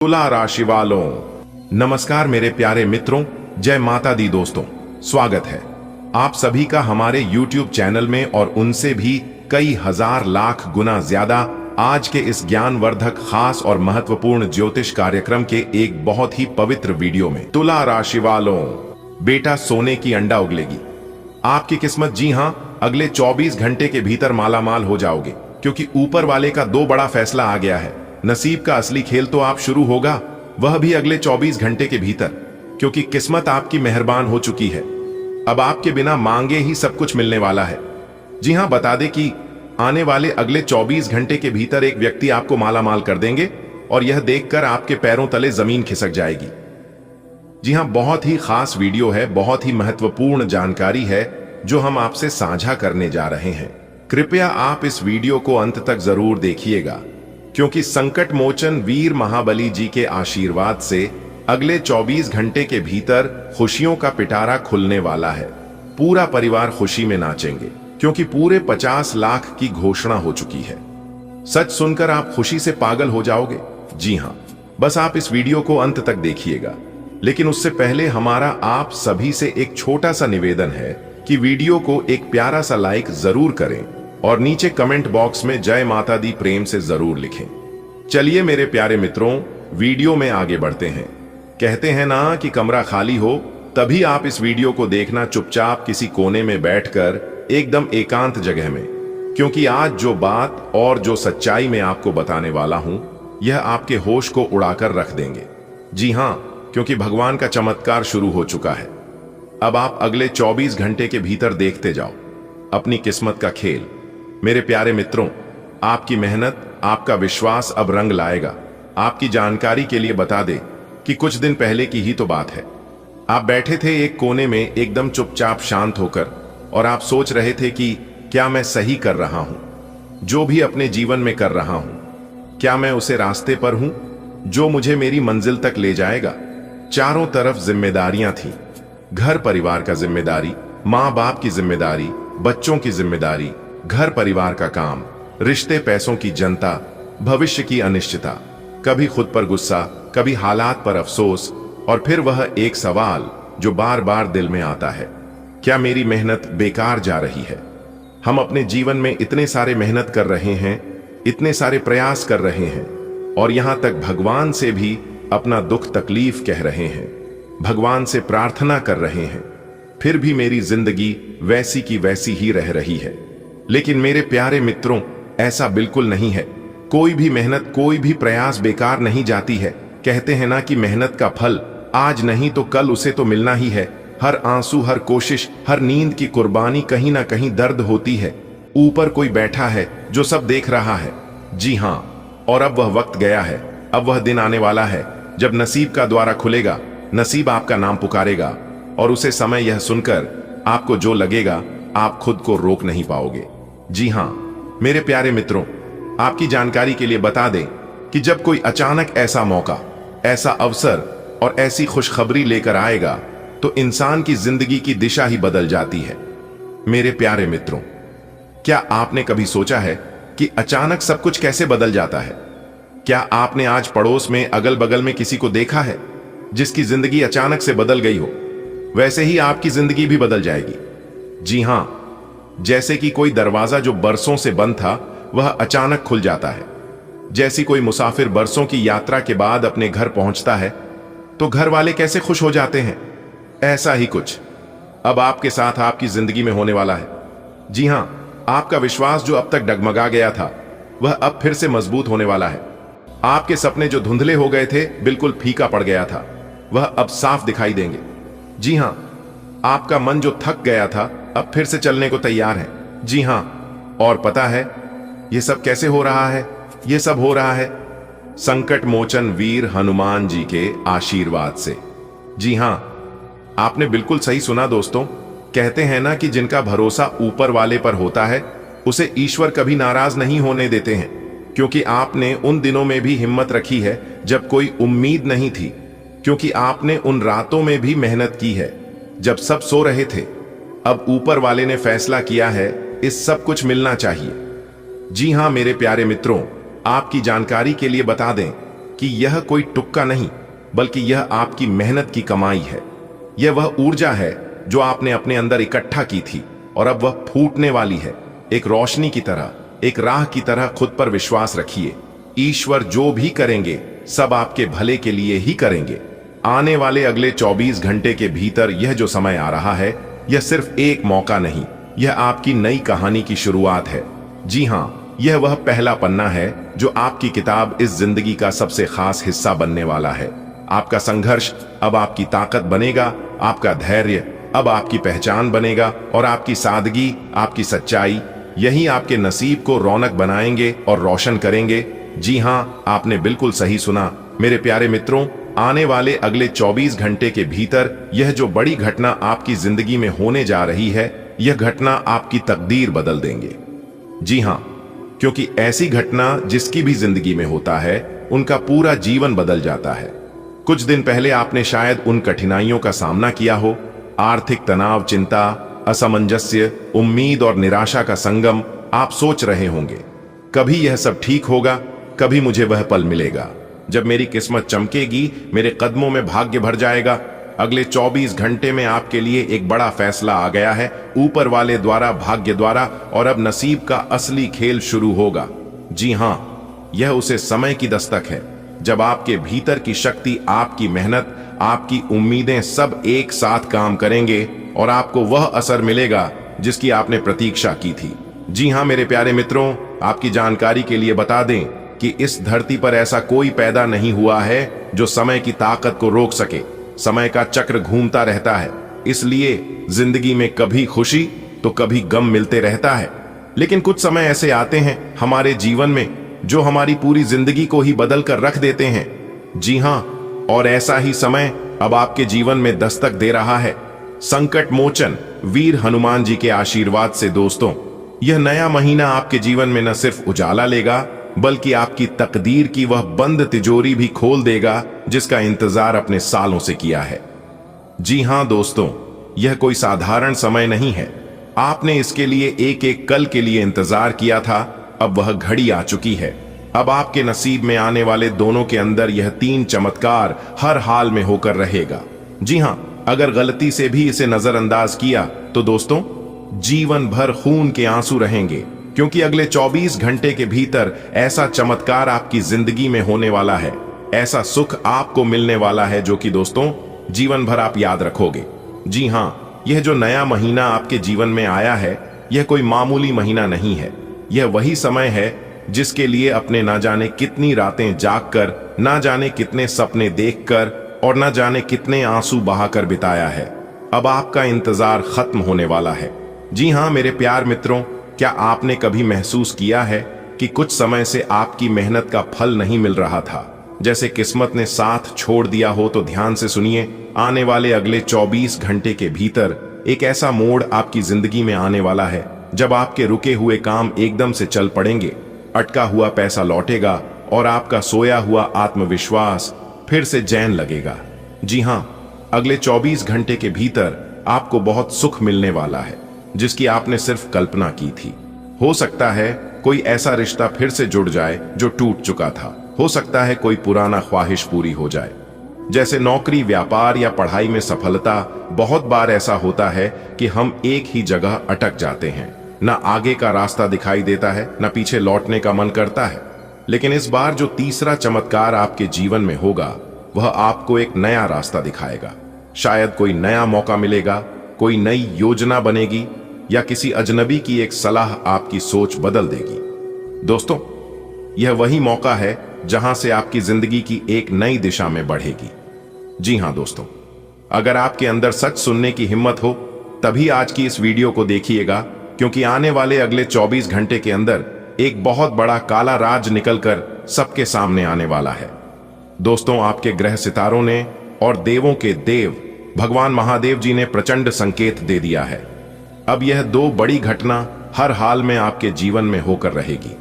तुला राशि वालों, नमस्कार मेरे प्यारे मित्रों, जय माता दी दोस्तों। स्वागत है आप सभी का हमारे YouTube चैनल में और उनसे भी कई हजार लाख गुना ज्यादा आज के इस ज्ञानवर्धक खास और महत्वपूर्ण ज्योतिष कार्यक्रम के एक बहुत ही पवित्र वीडियो में। तुला राशि वालों, बेटा सोने की अंडा उगलेगी आपकी किस्मत। जी हां, अगले 24 घंटे के भीतर मालामाल हो जाओगे, क्योंकि ऊपर वाले का 2 बड़ा फैसला आ गया है। नसीब का असली खेल तो आप शुरू होगा, वह भी अगले 24 घंटे के भीतर, क्योंकि किस्मत आपकी मेहरबान हो चुकी है। अब आपके बिना मांगे ही सब कुछ मिलने वाला है। जी हां, बता दें कि आने वाले अगले 24 घंटे के भीतर एक व्यक्ति आपको मालामाल कर देंगे और यह देखकर आपके पैरों तले जमीन खिसक जाएगी। जी हां, बहुत ही खास वीडियो है, बहुत ही महत्वपूर्ण जानकारी है जो हम आपसे साझा करने जा रहे हैं। कृपया आप इस वीडियो को अंत तक जरूर देखिएगा, क्योंकि संकट मोचन वीर महाबली जी के आशीर्वाद से अगले 24 घंटे के भीतर खुशियों का पिटारा खुलने वाला है। पूरा परिवार खुशी में नाचेंगे, क्योंकि पूरे 50 लाख की घोषणा हो चुकी है। सच सुनकर आप खुशी से पागल हो जाओगे। जी हां, बस आप इस वीडियो को अंत तक देखिएगा। लेकिन उससे पहले हमारा आप सभी से एक छोटा सा निवेदन है कि वीडियो को एक प्यारा सा लाइक जरूर करें और नीचे कमेंट बॉक्स में जय माता दी प्रेम से जरूर लिखें। चलिए मेरे प्यारे मित्रों, वीडियो में आगे बढ़ते हैं। कहते हैं ना कि कमरा खाली हो तभी आप इस वीडियो को देखना, चुपचाप किसी कोने में बैठकर, एकदम एकांत जगह में, क्योंकि आज जो बात और जो सच्चाई मैं आपको बताने वाला हूं, यह आपके होश को उड़ाकर रख देंगे। जी हां, क्योंकि भगवान का चमत्कार शुरू हो चुका है। अब आप अगले 24 घंटे के भीतर देखते जाओ अपनी किस्मत का खेल। मेरे प्यारे मित्रों, आपकी मेहनत, आपका विश्वास अब रंग लाएगा। आपकी जानकारी के लिए बता दें कि कुछ दिन पहले की ही तो बात है। आप बैठे थे एक कोने में एकदम चुपचाप शांत होकर, और आप सोच रहे थे कि क्या मैं सही कर रहा हूं, जो भी अपने जीवन में कर रहा हूं, क्या मैं उसे रास्ते पर हूं जो मुझे मेरी मंजिल तक ले जाएगा। चारों तरफ जिम्मेदारियां थी, घर परिवार का जिम्मेदारी, माँ बाप की जिम्मेदारी, बच्चों की जिम्मेदारी, घर परिवार का काम, रिश्ते पैसों की जनता, भविष्य की अनिश्चितता, कभी खुद पर गुस्सा, कभी हालात पर अफसोस, और फिर वह एक सवाल जो बार बार दिल में आता है, क्या मेरी मेहनत बेकार जा रही है। हम अपने जीवन में इतने सारे मेहनत कर रहे हैं, इतने सारे प्रयास कर रहे हैं, और यहां तक भगवान से भी अपना दुख तकलीफ कह रहे हैं, भगवान से प्रार्थना कर रहे हैं, फिर भी मेरी जिंदगी वैसी की वैसी ही रह रही है। लेकिन मेरे प्यारे मित्रों, ऐसा बिल्कुल नहीं है। कोई भी मेहनत, कोई भी प्रयास बेकार नहीं जाती है। कहते हैं ना कि मेहनत का फल आज नहीं तो कल उसे तो मिलना ही है। हर आंसू, हर कोशिश, हर नींद की कुर्बानी कहीं ना कहीं दर्द होती है। ऊपर कोई बैठा है जो सब देख रहा है। जी हां, और अब वह वक्त गया है, अब वह दिन आने वाला है जब नसीब का द्वारा खुलेगा, नसीब आपका नाम पुकारेगा, और उसे समय यह सुनकर आपको जो लगेगा, आप खुद को रोक नहीं पाओगे। जी हां मेरे प्यारे मित्रों, आपकी जानकारी के लिए बता दें कि जब कोई अचानक ऐसा मौका, ऐसा अवसर और ऐसी खुशखबरी लेकर आएगा, तो इंसान की जिंदगी की दिशा ही बदल जाती है। मेरे प्यारे मित्रों, क्या आपने कभी सोचा है कि अचानक सब कुछ कैसे बदल जाता है? क्या आपने आज पड़ोस में, अगल बगल में किसी को देखा है जिसकी जिंदगी अचानक से बदल गई हो? वैसे ही आपकी जिंदगी भी बदल जाएगी। जी हां, जैसे कि कोई दरवाजा जो बरसों से बंद था, वह अचानक खुल जाता है। जैसी कोई मुसाफिर बरसों की यात्रा के बाद अपने घर पहुंचता है, तो घर वाले कैसे खुश हो जाते हैं, ऐसा ही कुछ अब आपके साथ आपकी जिंदगी में होने वाला है। जी हां, आपका विश्वास जो अब तक डगमगा गया था, वह अब फिर से मजबूत होने वाला है। आपके सपने जो धुंधले हो गए थे, बिल्कुल फीका पड़ गया था, वह अब साफ दिखाई देंगे। जी हां, आपका मन जो थक गया था, अब फिर से चलने को तैयार है। जी हां, और पता है यह सब कैसे हो रहा है? यह सब हो रहा है संकट मोचन वीर हनुमान जी के आशीर्वाद से। जी हां, आपने बिल्कुल सही सुना दोस्तों। कहते हैं ना कि जिनका भरोसा ऊपर वाले पर होता है, उसे ईश्वर कभी नाराज नहीं होने देते हैं। क्योंकि आपने उन दिनों में भी हिम्मत रखी है जब कोई उम्मीद नहीं थी, क्योंकि आपने उन रातों में भी मेहनत की है जब सब सो रहे थे। अब ऊपर वाले ने फैसला किया है, इस सब कुछ मिलना चाहिए। जी हां मेरे प्यारे मित्रों, आपकी जानकारी के लिए बता दें कि यह कोई तुक्का नहीं, बल्कि यह आपकी मेहनत की कमाई है। यह वह ऊर्जा है जो आपने अपने अंदर इकट्ठा की थी और अब वह फूटने वाली है, एक रोशनी की तरह, एक राह की तरह। खुद पर विश्वास रखिए, ईश्वर जो भी करेंगे सब आपके भले के लिए ही करेंगे। आने वाले अगले 24 घंटे के भीतर यह जो समय आ रहा है, यह सिर्फ एक मौका नहीं, यह आपकी नई कहानी की शुरुआत है। जी हां, यह वह पहला पन्ना है जो आपकी किताब इस जिंदगी का सबसे खास हिस्सा बनने वाला है। आपका संघर्ष अब आपकी ताकत बनेगा, आपका धैर्य अब आपकी पहचान बनेगा और आपकी सादगी, आपकी सच्चाई, यही आपके नसीब को रौनक बनाएंगे और रोशन करेंगे। जी हां, आपने बिल्कुल सही सुना मेरे प्यारे मित्रों। आने वाले अगले 24 घंटे के भीतर यह जो बड़ी घटना आपकी जिंदगी में होने जा रही है, यह घटना आपकी तकदीर बदल देंगे। जी हां, क्योंकि ऐसी घटना जिसकी भी जिंदगी में होता है, उनका पूरा जीवन बदल जाता है। कुछ दिन पहले आपने शायद उन कठिनाइयों का सामना किया हो, आर्थिक तनाव, चिंता, असमंजस्य, उम्मीद और निराशा का संगम। आप सोच रहे होंगे, कभी यह सब ठीक होगा, कभी मुझे वह पल मिलेगा जब मेरी किस्मत चमकेगी, मेरे कदमों में भाग्य भर जाएगा। अगले 24 घंटे में आपके लिए एक बड़ा फैसला आ गया है, ऊपर वाले द्वारा, भाग्य द्वारा, और अब नसीब का असली खेल शुरू होगा। जी हां, यह उसे समय की दस्तक है जब आपके भीतर की शक्ति, आपकी मेहनत, आपकी उम्मीदें सब एक साथ काम करेंगे और आपको वह असर मिलेगा जिसकी आपने प्रतीक्षा की थी। जी हां मेरे प्यारे मित्रों, आपकी जानकारी के लिए बता दें कि इस धरती पर ऐसा कोई पैदा नहीं हुआ है जो समय की ताकत को रोक सके। समय का चक्र घूमता रहता है, इसलिए जिंदगी में कभी खुशी तो कभी गम मिलते रहता है। लेकिन कुछ समय ऐसे आते हैं हमारे जीवन में जो हमारी पूरी जिंदगी को ही बदल कर रख देते हैं। जी हां, और ऐसा ही समय अब आपके जीवन में दस्तक दे रहा है। संकट मोचन वीर हनुमान जी के आशीर्वाद से दोस्तों, यह नया महीना आपके जीवन में न सिर्फ उजाला लेगा, बल्कि आपकी तकदीर की वह बंद तिजोरी भी खोल देगा जिसका इंतजार अपने सालों से किया है। जी हां दोस्तों, यह कोई साधारण समय नहीं है। आपने इसके लिए एक एक कल के लिए इंतजार किया था, अब वह घड़ी आ चुकी है। अब आपके नसीब में आने वाले दोनों के अंदर यह 3 चमत्कार हर हाल में होकर रहेगा। जी हां, अगर गलती से भी इसे नजरअंदाज किया तो दोस्तों, जीवन भर खून के आंसू रहेंगे, क्योंकि अगले 24 घंटे के भीतर ऐसा चमत्कार आपकी जिंदगी में होने वाला है, ऐसा सुख आपको मिलने वाला है जो कि दोस्तों जीवन भर आप याद रखोगे। जी हां, यह जो नया महीना आपके जीवन में आया है, यह कोई मामूली महीना नहीं है। यह वही समय है जिसके लिए अपने ना जाने कितनी रातें जागकर, ना जाने कितने सपने देखकर और ना जाने कितने आंसू बहाकर बिताया है। अब आपका इंतजार खत्म होने वाला है। जी हां मेरे प्यार मित्रों, क्या आपने कभी महसूस किया है कि कुछ समय से आपकी मेहनत का फल नहीं मिल रहा था, जैसे किस्मत ने साथ छोड़ दिया हो? तो ध्यान से सुनिए, आने वाले अगले 24 घंटे के भीतर एक ऐसा मोड़ आपकी जिंदगी में आने वाला है जब आपके रुके हुए काम एकदम से चल पड़ेंगे, अटका हुआ पैसा लौटेगा और आपका सोया हुआ आत्मविश्वास फिर से जैन लगेगा। जी हां, अगले 24 घंटे के भीतर आपको बहुत सुख मिलने वाला है जिसकी आपने सिर्फ कल्पना की थी। हो सकता है कोई ऐसा रिश्ता फिर से जुड़ जाए जो टूट चुका था, हो सकता है कोई पुराना ख्वाहिश पूरी हो जाए, जैसे नौकरी, व्यापार या पढ़ाई में सफलता। बहुत बार ऐसा होता है कि हम एक ही जगह अटक जाते हैं, ना आगे का रास्ता दिखाई देता है, ना पीछे लौटने का मन करता है। लेकिन इस बार जो तीसरा चमत्कार आपके जीवन में होगा, वह आपको एक नया रास्ता दिखाएगा। शायद कोई नया मौका मिलेगा, कोई नई योजना बनेगी या किसी अजनबी की एक सलाह आपकी सोच बदल देगी। दोस्तों, यह वही मौका है जहां से आपकी जिंदगी की एक नई दिशा में बढ़ेगी। जी हां दोस्तों, अगर आपके अंदर सच सुनने की हिम्मत हो तभी आज की इस वीडियो को देखिएगा, क्योंकि आने वाले अगले 24 घंटे के अंदर एक बहुत बड़ा काला राज निकलकर सबके सामने आने वाला है। दोस्तों, आपके ग्रह सितारों ने और देवों के देव भगवान महादेव जी ने प्रचंड संकेत दे दिया है। अब यह 2 बड़ी घटना हर हाल में आपके जीवन में होकर रहेगी।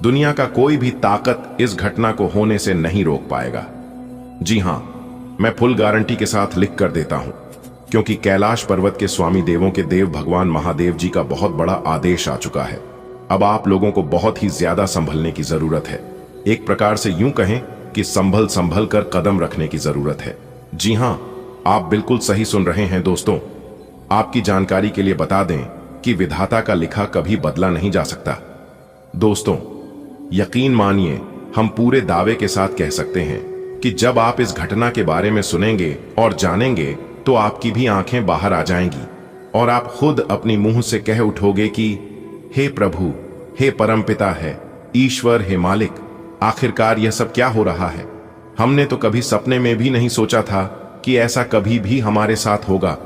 दुनिया का कोई भी ताकत इस घटना को होने से नहीं रोक पाएगा। जी हां, मैं फुल गारंटी के साथ लिख कर देता हूं, क्योंकि कैलाश पर्वत के स्वामी देवों के देव भगवान महादेव जी का बहुत बड़ा आदेश आ चुका है। अब आप लोगों को बहुत ही ज्यादा संभलने की जरूरत है। एक प्रकार से यूं कहें कि संभल संभल कर कदम रखने की जरूरत है। जी हां, आप बिल्कुल सही सुन रहे हैं दोस्तों। आपकी जानकारी के लिए बता दें कि विधाता का लिखा कभी बदला नहीं जा सकता। दोस्तों, यकीन मानिए, हम पूरे दावे के साथ कह सकते हैं कि जब आप इस घटना के बारे में सुनेंगे और जानेंगे तो आपकी भी आंखें बाहर आ जाएंगी और आप खुद अपनी मुंह से कह उठोगे कि हे प्रभु, हे परमपिता है, ईश्वर, हे मालिक, आखिरकार यह सब क्या हो रहा है। हमने तो कभी सपने में भी नहीं सोचा था कि ऐसा कभी भी हमारे साथ होगा।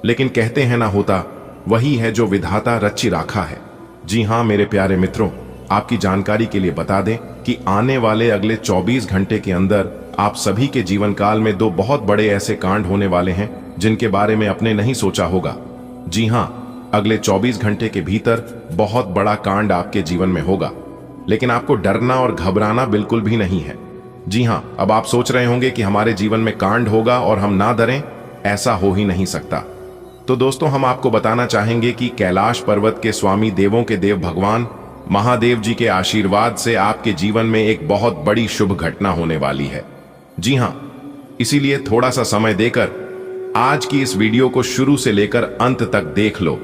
लेकिन कहते हैं ना, होता वही है जो विधाता रची राखा है। जी हां मेरे प्यारे मित्रों, आपकी जानकारी के लिए बता दें कि आने वाले अगले 24 घंटे के अंदर आप सभी के जीवन काल में 2 बहुत बड़े ऐसे कांड होने वाले हैं जिनके बारे में आपने नहीं सोचा होगा। जी हां, अगले 24 घंटे के भीतर बहुत बड़ा कांड आपके जीवन में होगा, लेकिन आपको डरना और घबराना बिल्कुल भी नहीं है। जी हां, अब आप सोच रहे होंगे कि हमारे जीवन में कांड होगा और हम ना डरें। ऐसा हो ही नहीं सकता। तो दोस्तों, हम आपको बताना चाहेंगे कि कैलाश पर्वत के स्वामी, देवों के देव भगवान महादेव जी के आशीर्वाद से आपके जीवन में एक बहुत बड़ी शुभ घटना होने वाली है। जी हां, इसीलिए थोड़ा सा समय देकर आज की इस वीडियो को शुरू से लेकर अंत तक देख लो।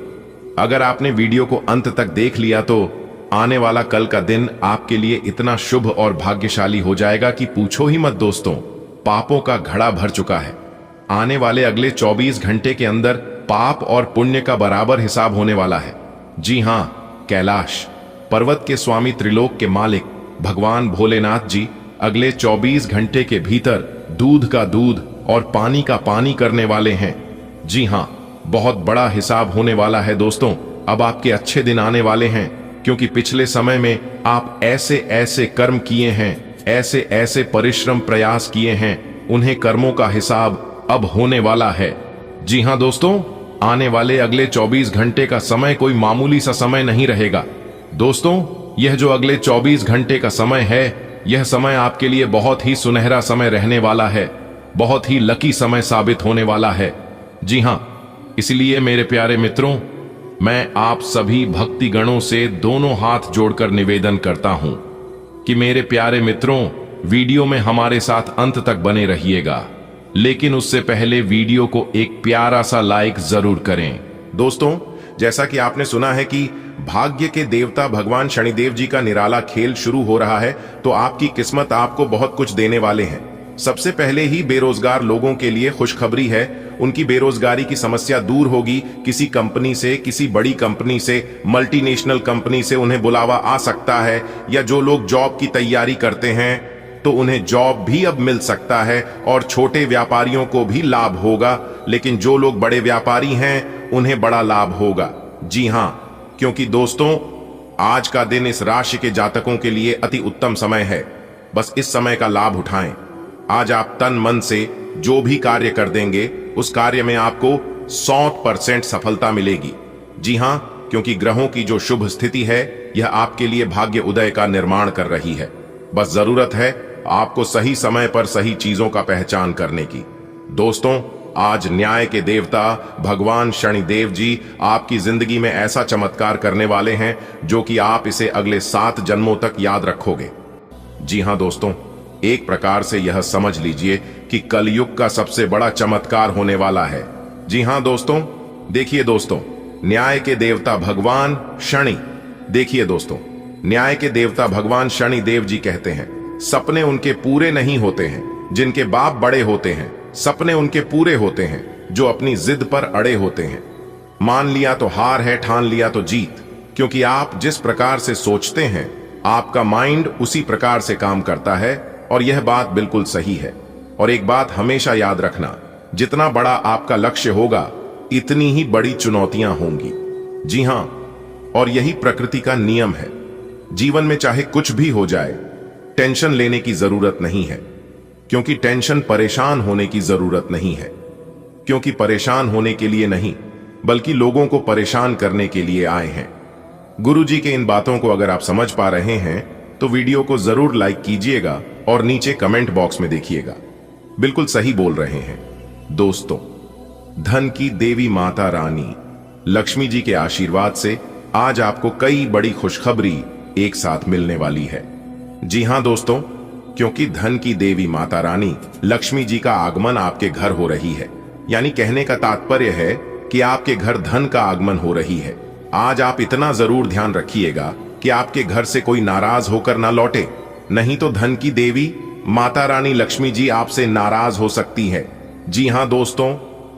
अगर आपने वीडियो को अंत तक देख लिया तो आने वाला कल का दिन आपके लिए इतना शुभ और भाग्यशाली हो जाएगा कि पूछो ही मत दोस्तों। पापों का घड़ा भर चुका है। आने वाले अगले 24 घंटे के अंदर पाप और पुण्य का बराबर हिसाब होने वाला है। जी हां, कैलाश पर्वत के स्वामी, त्रिलोक के मालिक भगवान भोलेनाथ जी अगले 24 घंटे के भीतर दूध का दूध और पानी का पानी करने वाले हैं। जी हां, बहुत बड़ा हिसाब होने वाला है दोस्तों। अब आपके अच्छे दिन आने वाले हैं, क्योंकि पिछले समय में आप ऐसे ऐसे कर्म किए हैं, ऐसे ऐसे परिश्रम प्रयास किए हैं, उन्हें कर्मों का हिसाब अब होने वाला है। जी हां दोस्तों, आने वाले अगले 24 घंटे का समय कोई मामूली सा समय नहीं रहेगा। दोस्तों, यह जो अगले 24 घंटे का समय है, यह समय आपके लिए बहुत ही सुनहरा समय रहने वाला है, बहुत ही लकी समय साबित होने वाला है। जी हां, इसलिए मेरे प्यारे मित्रों, मैं आप सभी भक्ति गणों से दोनों हाथ जोड़कर निवेदन करता हूं कि मेरे प्यारे मित्रों, वीडियो में हमारे साथ अंत तक बने रहिएगा। लेकिन उससे पहले वीडियो को एक प्यारा सा लाइक जरूर करें। दोस्तों, जैसा कि आपने सुना है कि भाग्य के देवता भगवान शनिदेव जी का निराला खेल शुरू हो रहा है, तो आपकी किस्मत आपको बहुत कुछ देने वाले हैं। सबसे पहले ही बेरोजगार लोगों के लिए खुशखबरी है। उनकी बेरोजगारी की समस्या दूर होगी। किसी कंपनी से, किसी बड़ी कंपनी से, मल्टीनेशनल कंपनी से उन्हें बुलावा आ सकता है, या जो लोग जॉब की तैयारी करते हैं तो उन्हें जॉब भी अब मिल सकता है, और छोटे व्यापारियों को भी लाभ होगा। लेकिन जो लोग बड़े व्यापारी हैं उन्हें बड़ा लाभ होगा। जी हां, क्योंकि दोस्तों, आज का दिन इस राशि के जातकों के लिए अति उत्तम समय है। बस इस समय का लाभ उठाएं। आज आप तन मन से जो भी कार्य कर देंगे, उस कार्य में आपको 100% सफलता मिलेगी। जी हां, क्योंकि ग्रहों की जो शुभ स्थिति है, यह आपके लिए भाग्य उदय का निर्माण कर रही है। बस जरूरत है आपको सही समय पर सही चीजों का पहचान करने की। दोस्तों, आज न्याय के देवता भगवान शनिदेव जी आपकी जिंदगी में ऐसा चमत्कार करने वाले हैं जो कि आप इसे अगले 7 जन्मों तक याद रखोगे। जी हां दोस्तों, एक प्रकार से यह समझ लीजिए कि कलयुग का सबसे बड़ा चमत्कार होने वाला है। जी हां दोस्तों, देखिए दोस्तों, न्याय के देवता भगवान शनि, देखिए दोस्तों, न्याय के देवता भगवान शनिदेव जी कहते हैं, सपने उनके पूरे नहीं होते हैं जिनके बाप बड़े होते हैं, सपने उनके पूरे होते हैं जो अपनी जिद पर अड़े होते हैं। मान लिया तो हार है, ठान लिया तो जीत। क्योंकि आप जिस प्रकार से सोचते हैं, आपका माइंड उसी प्रकार से काम करता है, और यह बात बिल्कुल सही है। और एक बात हमेशा याद रखना, जितना बड़ा आपका लक्ष्य होगा, इतनी ही बड़ी चुनौतियां होंगी। जी हां, और यही प्रकृति का नियम है। जीवन में चाहे कुछ भी हो जाए, टेंशन लेने की जरूरत नहीं है, क्योंकि टेंशन परेशान होने की जरूरत नहीं है। क्योंकि परेशान होने के लिए नहीं, बल्कि लोगों को परेशान करने के लिए आए हैं। गुरुजी के इन बातों को अगर आप समझ पा रहे हैं तो वीडियो को जरूर लाइक कीजिएगा और नीचे कमेंट बॉक्स में देखिएगा। बिल्कुल सही बोल रहे हैं दोस्तों। धन की देवी माता रानी लक्ष्मी जी के आशीर्वाद से आज आपको कई बड़ी खुशखबरी एक साथ मिलने वाली है। जी हां दोस्तों, क्योंकि धन की देवी माता रानी लक्ष्मी जी का आगमन आपके घर हो रही है। यानी कहने का तात्पर्य है कि आपके घर धन का आगमन हो रही है। आज आप इतना जरूर ध्यान रखिएगा कि आपके घर से कोई नाराज होकर ना लौटे, नहीं तो धन की देवी माता रानी लक्ष्मी जी आपसे नाराज हो सकती है। जी हां दोस्तों,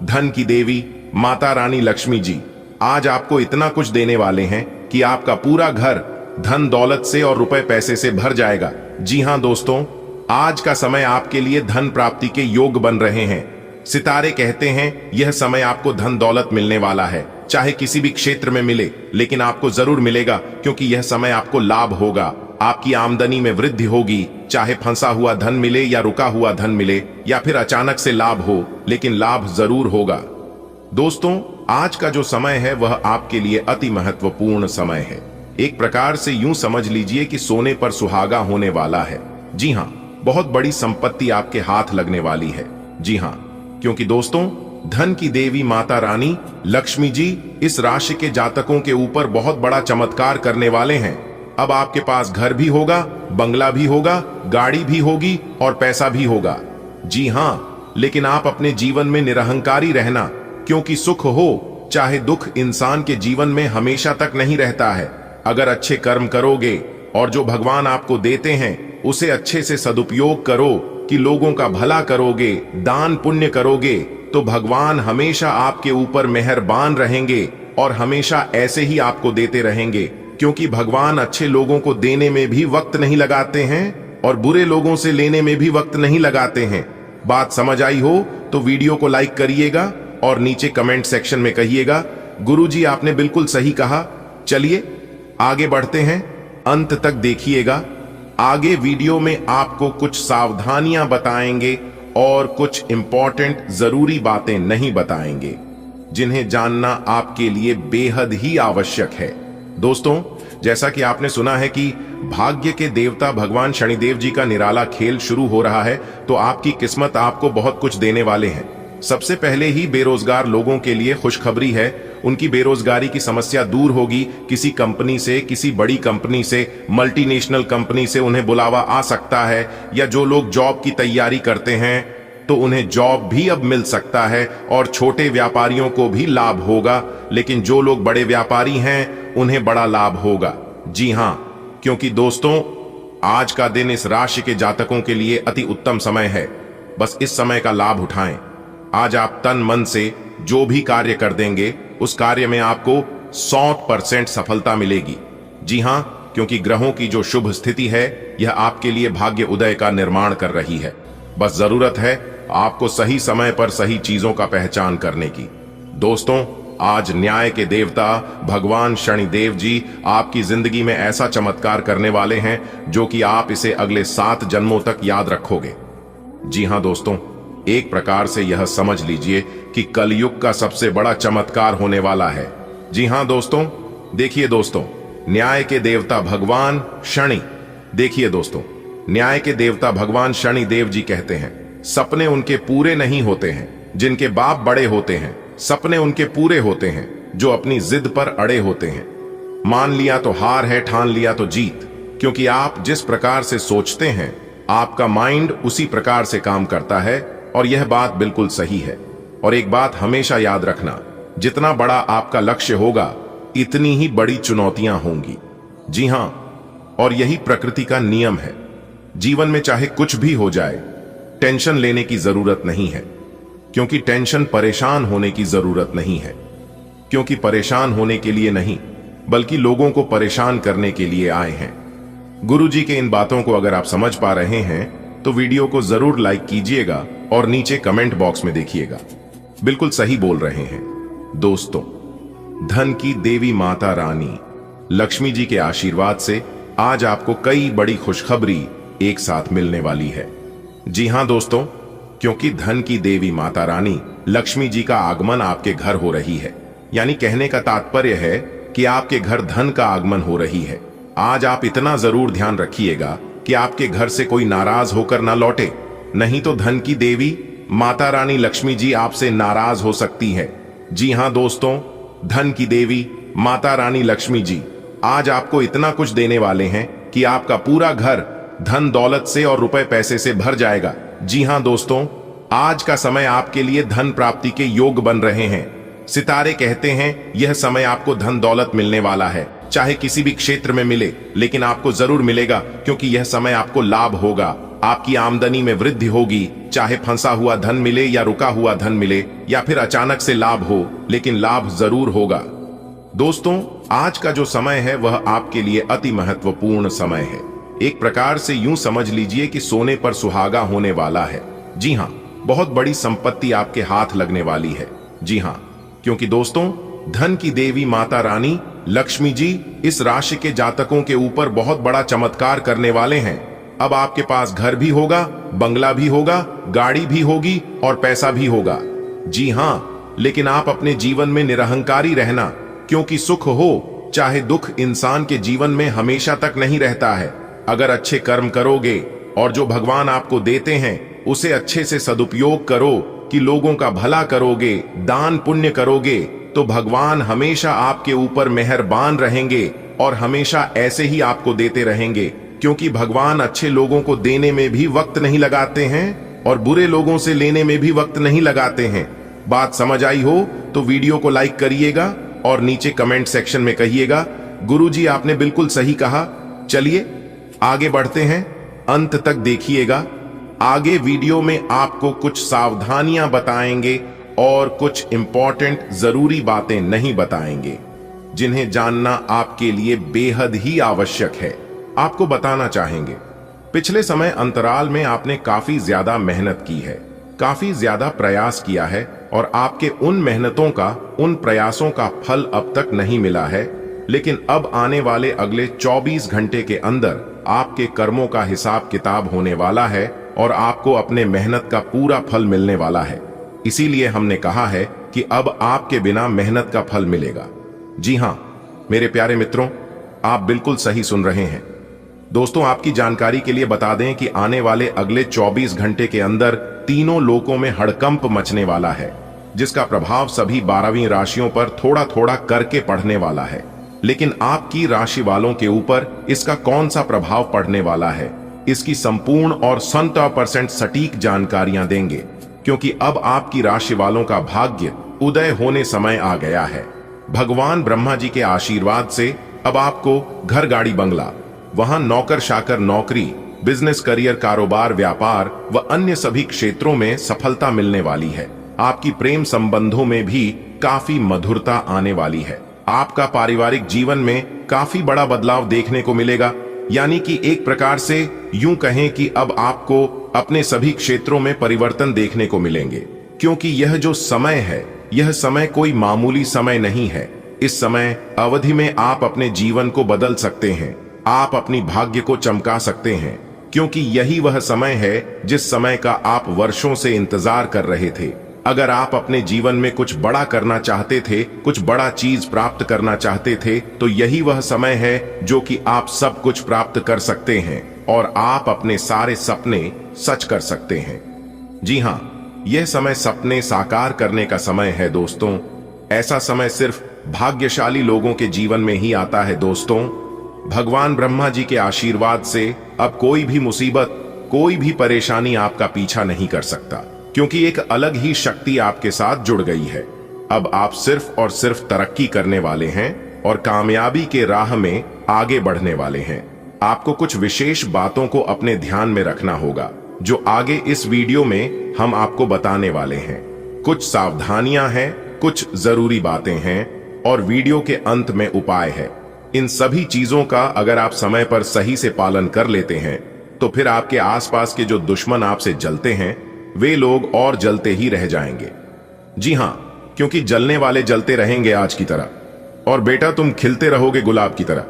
धन की देवी माता रानी लक्ष्मी जी आज आपको इतना कुछ देने वाले हैं कि आपका पूरा घर धन दौलत से और रुपए पैसे से भर जाएगा। जी हां दोस्तों, आज का समय आपके लिए धन प्राप्ति के योग बन रहे हैं। सितारे कहते हैं यह समय आपको धन दौलत मिलने वाला है, चाहे किसी भी क्षेत्र में मिले, लेकिन आपको जरूर मिलेगा, क्योंकि यह समय आपको लाभ होगा। आपकी आमदनी में वृद्धि होगी, चाहे फंसा हुआ धन मिले या रुका हुआ धन मिले या फिर अचानक से लाभ हो, लेकिन लाभ जरूर होगा। दोस्तों, आज का जो समय है वह आपके लिए अति महत्वपूर्ण समय है। एक प्रकार से यूं समझ लीजिए कि सोने पर सुहागा होने वाला है। जी हां, बहुत बड़ी संपत्ति आपके हाथ लगने वाली है। जी हां, क्योंकि दोस्तों, धन की देवी माता रानी लक्ष्मी जी इस राशि के जातकों के ऊपर बहुत बड़ा चमत्कार करने वाले हैं। अब आपके पास घर भी होगा, बंगला भी होगा, गाड़ी भी होगी और पैसा भी होगा। जी हां, लेकिन आप अपने जीवन में निरहंकारी रहना, क्योंकि सुख हो चाहे दुख इंसान के जीवन में हमेशा तक नहीं रहता है। अगर अच्छे कर्म करोगे और जो भगवान आपको देते हैं उसे अच्छे से सदुपयोग करो, कि लोगों का भला करोगे, दान पुण्य करोगे, तो भगवान हमेशा आपके ऊपर मेहरबान रहेंगे और हमेशा ऐसे ही आपको देते रहेंगे, क्योंकि भगवान अच्छे लोगों को देने में भी वक्त नहीं लगाते हैं और बुरे लोगों से लेने में भी वक्त नहीं लगाते हैं। बात समझ आई हो तो वीडियो को लाइक करिएगा और नीचे कमेंट सेक्शन में कहिएगा गुरुजी आपने बिल्कुल सही कहा। चलिए आगे बढ़ते हैं, अंत तक देखिएगा। आगे वीडियो में आपको कुछ सावधानियां बताएंगे और कुछ इंपॉर्टेंट जरूरी बातें नहीं बताएंगे, जिन्हें जानना आपके लिए बेहद ही आवश्यक है। दोस्तों, जैसा कि आपने सुना है कि भाग्य के देवता भगवान शनिदेव जी का निराला खेल शुरू हो रहा है, तो आपकी किस्मत आपको बहुत कुछ देने वाले हैं। सबसे पहले ही बेरोजगार लोगों के लिए खुशखबरी है, उनकी बेरोजगारी की समस्या दूर होगी। किसी कंपनी से, किसी बड़ी कंपनी से, मल्टीनेशनल कंपनी से उन्हें बुलावा आ सकता है, या जो लोग जॉब की तैयारी करते हैं तो उन्हें जॉब भी अब मिल सकता है और छोटे व्यापारियों को भी लाभ होगा, लेकिन जो लोग बड़े व्यापारी हैं उन्हें बड़ा लाभ होगा। जी हां, क्योंकि दोस्तों, आज का दिन इस राशि के जातकों के लिए अति उत्तम समय है। बस इस समय का लाभ उठाएं। आज आप तन मन से जो भी कार्य कर देंगे उस कार्य में आपको 100% सफलता मिलेगी। जी हां, क्योंकि ग्रहों की जो शुभ स्थिति है यह आपके लिए भाग्य उदय का निर्माण कर रही है। बस जरूरत है आपको सही समय पर सही चीजों का पहचान करने की। दोस्तों, आज न्याय के देवता भगवान शनिदेव जी आपकी जिंदगी में ऐसा चमत्कार करने वाले हैं जो कि आप इसे अगले 7 जन्मों तक याद रखोगे। जी हां दोस्तों, एक प्रकार से यह समझ लीजिए कि कलयुग का सबसे बड़ा चमत्कार होने वाला है। जी हां दोस्तों, देखिए दोस्तों, न्याय के देवता भगवान शनि, देखिए दोस्तों, न्याय के देवता भगवान शनि देव जी कहते हैं सपने उनके पूरे नहीं होते हैं जिनके बाप बड़े होते हैं, सपने उनके पूरे होते हैं जो अपनी जिद पर अड़े होते हैं। मान लिया तो हार है, ठान लिया तो जीत, क्योंकि आप जिस प्रकार से सोचते हैं आपका माइंड उसी प्रकार से काम करता है, और यह बात बिल्कुल सही है। और एक बात हमेशा याद रखना, जितना बड़ा आपका लक्ष्य होगा इतनी ही बड़ी चुनौतियां होंगी। जी हां, और यही प्रकृति का नियम है। जीवन में चाहे कुछ भी हो जाए, टेंशन लेने की जरूरत नहीं है, क्योंकि टेंशन परेशान होने की जरूरत नहीं है, क्योंकि परेशान होने के लिए नहीं बल्कि लोगों को परेशान करने के लिए आए हैं। गुरुजी के इन बातों को अगर आप समझ पा रहे हैं तो वीडियो को जरूर लाइक कीजिएगा और नीचे कमेंट बॉक्स में देखिएगा। बिल्कुल सही बोल रहे हैं दोस्तों, धन की देवी माता रानी लक्ष्मी जी के आशीर्वाद से आज आपको कई बड़ी खुशखबरी एक साथ मिलने वाली है। जी हां दोस्तों, क्योंकि धन की देवी माता रानी लक्ष्मी जी का आगमन आपके घर हो रही है। यानी कहने का तात्पर्य है कि आपके घर धन का आगमन हो रही है। आज आप इतना जरूर ध्यान रखिएगा कि आपके घर से कोई नाराज होकर ना लौटे, नहीं तो धन की देवी माता रानी लक्ष्मी जी आपसे नाराज हो सकती है। जी हां दोस्तों, धन की देवी माता रानी लक्ष्मी जी आज आपको इतना कुछ देने वाले हैं कि आपका पूरा घर धन दौलत से और रुपए पैसे से भर जाएगा। जी हां दोस्तों, आज का समय आपके लिए धन प्राप्ति के योग बन रहे हैं। सितारे कहते हैं यह समय आपको धन दौलत मिलने वाला है, चाहे किसी भी क्षेत्र में मिले, लेकिन आपको जरूर मिलेगा, क्योंकि यह समय आपको लाभ होगा। आपकी आमदनी में वृद्धि होगी, चाहे फंसा हुआ धन मिले या रुका हुआ धन मिले या फिर अचानक से लाभ हो, लेकिन लाभ जरूर होगा। दोस्तों, आज का जो समय है वह आपके लिए अति महत्वपूर्ण समय है। एक प्रकार से यूं समझ लीजिए कि सोने पर सुहागा होने वाला है। जी हां, बहुत बड़ी संपत्ति आपके हाथ लगने वाली है। जी हां, क्योंकि दोस्तों, धन की देवी माता रानी लक्ष्मी जी इस राशि के जातकों के ऊपर बहुत बड़ा चमत्कार करने वाले हैं। अब आपके पास घर भी होगा, बंगला भी होगा, गाड़ी भी होगी और पैसा भी होगा। जी हां, लेकिन आप अपने जीवन में निरहंकारी रहना, क्योंकि सुख हो चाहे दुख इंसान के जीवन में हमेशा तक नहीं रहता है। अगर अच्छे कर्म करोगे और जो भगवान आपको देते हैं उसे अच्छे से सदुपयोग करो, कि लोगों का भला करोगे, दान पुण्य करोगे, तो भगवान हमेशा आपके ऊपर मेहरबान रहेंगे और हमेशा ऐसे ही आपको देते रहेंगे, क्योंकि भगवान अच्छे लोगों को देने में भी वक्त नहीं लगाते हैं और बुरे लोगों से लेने में भी वक्त नहीं लगाते हैं। बात समझ आई हो तो वीडियो को लाइक करिएगा और नीचे कमेंट सेक्शन में कहिएगा, गुरुजी आपने बिल्कुल सही कहा। चलिए आगे बढ़ते हैं, अंत तक देखिएगा। आगे वीडियो में आपको कुछ सावधानियां बताएंगे और कुछ इंपॉर्टेंट जरूरी बातें नहीं बताएंगे, जिन्हें जानना आपके लिए बेहद ही आवश्यक है। आपको बताना चाहेंगे, पिछले समय अंतराल में आपने काफी ज्यादा मेहनत की है, काफी ज्यादा प्रयास किया है और आपके उन मेहनतों का, उन प्रयासों का फल अब तक नहीं मिला है। लेकिन अब आने वाले अगले 24 घंटे के अंदर आपके कर्मों का हिसाब किताब होने वाला है और आपको अपने मेहनत का पूरा फल मिलने वाला है। इसीलिए हमने कहा है कि अब आपके बिना मेहनत का फल मिलेगा। जी हां मेरे प्यारे मित्रों, आप बिल्कुल सही सुन रहे हैं। दोस्तों, आपकी जानकारी के लिए बता दें कि आने वाले अगले 24 घंटे के अंदर तीनों लोकों में हड़कंप मचने वाला है, जिसका प्रभाव सभी 12वीं राशियों पर थोड़ा थोड़ा करके पड़ने वाला है। लेकिन आपकी राशि वालों के ऊपर इसका कौन सा प्रभाव पड़ने वाला है, इसकी संपूर्ण और 100% सटीक जानकारियां देंगे, क्योंकि अब आपकी राशि वालों का भाग्य उदय होने समय आ गया है। भगवान ब्रह्मा जी के आशीर्वाद से अब आपको घर, गाड़ी, बंगला, वहां नौकर चाकर नौकरी, बिजनेस, करियर, कारोबार, व्यापार व अन्य सभी क्षेत्रों में सफलता मिलने वाली है। आपकी प्रेम संबंधों में भी काफी मधुरता आने वाली है। आपका पारिवारिक जीवन में काफी बड़ा बदलाव देखने को मिलेगा। यानी कि एक प्रकार से यूं कहें कि अब आपको अपने सभी क्षेत्रों में परिवर्तन देखने को मिलेंगे, क्योंकि यह जो समय है, यह समय कोई मामूली समय नहीं है। इस समय अवधि में आप अपने जीवन को बदल सकते हैं, आप अपनी भाग्य को चमका सकते हैं, क्योंकि यही वह समय है जिस समय का आप वर्षों से इंतजार कर रहे थे। अगर आप अपने जीवन में कुछ बड़ा करना चाहते थे, कुछ बड़ा चीज प्राप्त करना चाहते थे, तो यही वह समय है जो कि आप सब कुछ प्राप्त कर सकते हैं और आप अपने सारे सपने सच कर सकते हैं। जी हां, यह समय सपने साकार करने का समय है दोस्तों। ऐसा समय सिर्फ भाग्यशाली लोगों के जीवन में ही आता है दोस्तों। भगवान ब्रह्मा जी के आशीर्वाद से अब कोई भी मुसीबत, कोई भी परेशानी आपका पीछा नहीं कर सकता, क्योंकि एक अलग ही शक्ति आपके साथ जुड़ गई है। अब आप सिर्फ और सिर्फ तरक्की करने वाले हैं और कामयाबी के राह में आगे बढ़ने वाले हैं। आपको कुछ विशेष बातों को अपने ध्यान में रखना होगा, जो आगे इस वीडियो में हम आपको बताने वाले हैं। कुछ सावधानियां हैं, कुछ जरूरी बातें हैं और वीडियो के अंत में उपाय है। इन सभी चीजों का अगर आप समय पर सही से पालन कर लेते हैं, तो फिर आपके आसपास के जो दुश्मन आपसे जलते हैं, वे लोग और जलते ही रह जाएंगे। जी हां, क्योंकि जलने वाले जलते रहेंगे आज की तरह, और बेटा तुम खिलते रहोगे गुलाब की तरह,